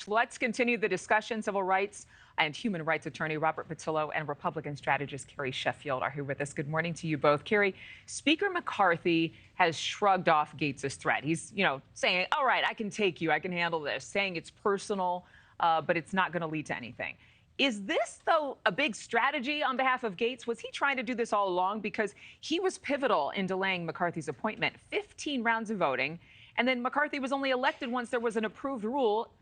Let's continue the discussion. Civil rights and human rights attorney Robert Patillo and Republican strategist Carrie Sheffield are here with us. Good morning to you both. Carrie, Speaker McCarthy has shrugged off Gaetz' threat. He's, saying, all right, I can take you, I can handle this, saying it's personal, but it's not going to lead to anything. Is this, though, a big strategy on behalf of Gaetz? Was he trying to do this all along? Because he was pivotal in delaying McCarthy's appointment. 15 rounds of voting. And then McCarthy was only elected once there was an approved rule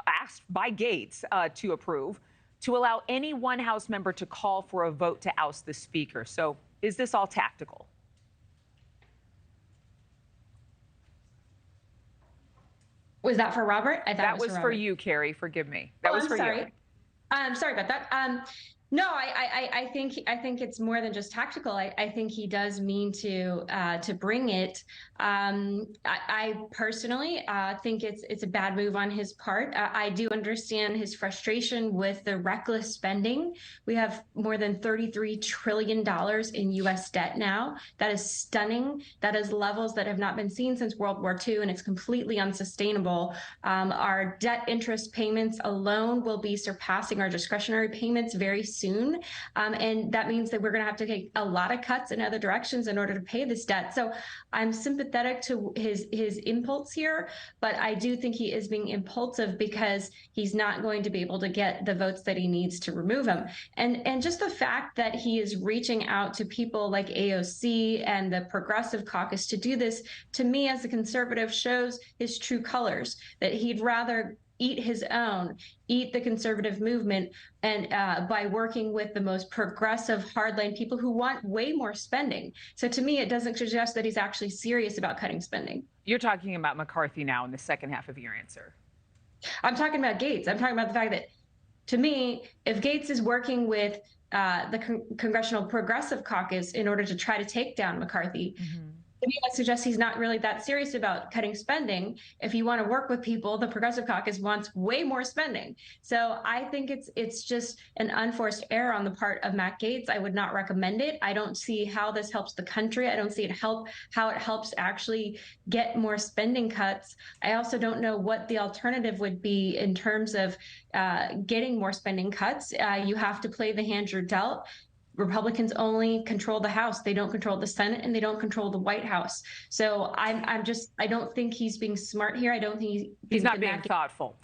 asked by Gaetz to approve to allow any one House member to call for a vote to oust the Speaker. So is this all tactical? Was that for Robert? I thought that was for you, Carrie. Forgive me. That was for you. Sorry about that. No, I think it's more than just tactical. I think he does mean to bring it. I personally think it's a bad move on his part. I do understand his frustration with the reckless spending. We have more than $33 trillion in U.S. debt now. That is stunning. That is levels that have not been seen since World War II, and it's completely unsustainable. Our debt interest payments alone will be surpassing our discretionary payments very soon. And that means that we're going to have to take a lot of cuts in other directions in order to pay this debt. So I'm sympathetic to his impulse here, but I do think he is being impulsive because he's not going to be able to get the votes that he needs to remove him. And just the fact that he is reaching out to people like AOC and the Progressive Caucus to do this, to me as a conservative, shows his true colors, that he'd rather eat the conservative movement, and by working with the most progressive hardline people who want way more spending. So to me, it doesn't suggest that he's actually serious about cutting spending. You're talking about McCarthy now in the second half of your answer. I'm talking about Gaetz. I'm talking about the fact that, to me, if Gaetz is working with the Congressional Progressive Caucus in order to try to take down McCarthy, to me, that suggests he's not really that serious about cutting spending. If you want to work with people, the Progressive Caucus wants way more spending. So I think it's just an unforced error on the part of Matt Gaetz. I would not recommend it. I don't see how this helps the country. I don't see how it helps actually get more spending cuts. I also don't know what the alternative would be in terms of getting more spending cuts. You have to play the hand you're dealt. Republicans only control the House. They don't control the Senate, and they don't control the White House. So I don't think he's being smart here. I don't think he's not being thoughtful.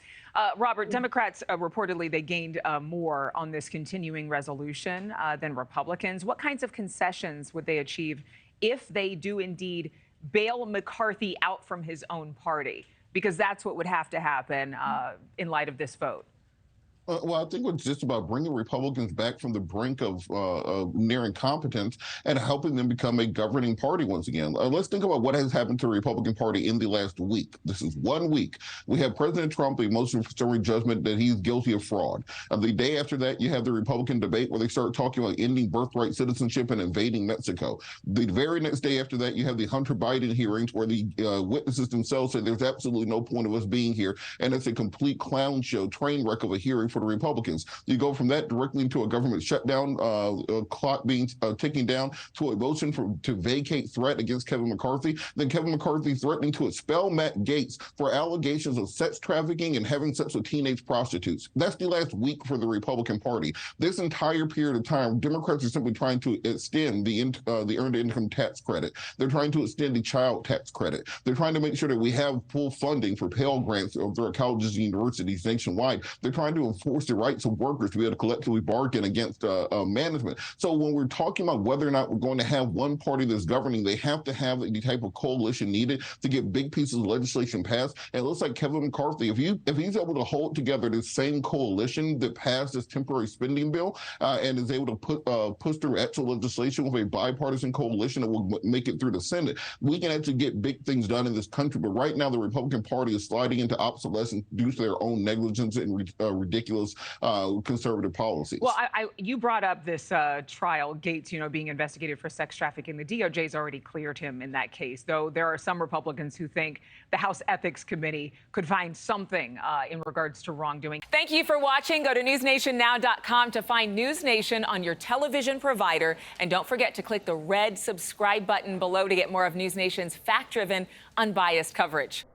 Robert, Democrats reportedly they gained more on this continuing resolution than Republicans. What kinds of concessions would they achieve if they do indeed bail McCarthy out from his own party? Because that's what would have to happen in light of this vote. Well, I think it's just about bringing Republicans back from the brink of near incompetence and helping them become a governing party once again. Let's think about what has happened to the Republican Party in the last week. This is 1 week. We have President Trump, a motion for summary judgment that he's guilty of fraud. The day after that, you have the Republican debate where they start talking about ending birthright citizenship and invading Mexico. The very next day after that, you have the Hunter Biden hearings where the witnesses themselves say there's absolutely no point of us being here, and it's a complete clown show, train wreck of a hearing for the Republicans. You go from that directly into a government shutdown, clock being ticking down, to a motion to vacate threat against Kevin McCarthy. Then Kevin McCarthy threatening to expel Matt Gaetz for allegations of sex trafficking and having sex with teenage prostitutes. That's the last week for the Republican Party. This entire period of time, Democrats are simply trying to extend the earned income tax credit. They're trying to extend the child tax credit. They're trying to make sure that we have full funding for Pell Grants through colleges and universities nationwide. They're trying to enforce the rights of workers to be able to collectively bargain against management. So when we're talking about whether or not we're going to have one party that's governing, they have to have the type of coalition needed to get big pieces of legislation passed. And it looks like Kevin McCarthy, if he's able to hold together the same coalition that passed this temporary spending bill and is able to push through actual legislation with a bipartisan coalition that will make it through the Senate, we can actually get big things done in this country. But right now, the Republican Party is sliding into obsolescence due to their own negligence and ridiculous conservative policies. Well, you brought up this trial, Gaetz, being investigated for sex trafficking. The DOJ's already cleared him in that case, though there are some Republicans who think the House Ethics Committee could find something in regards to wrongdoing. Thank you for watching. Go to newsnationnow.com to find News Nation on your television provider. And don't forget to click the red subscribe button below to get more of News Nation's fact-driven, unbiased coverage.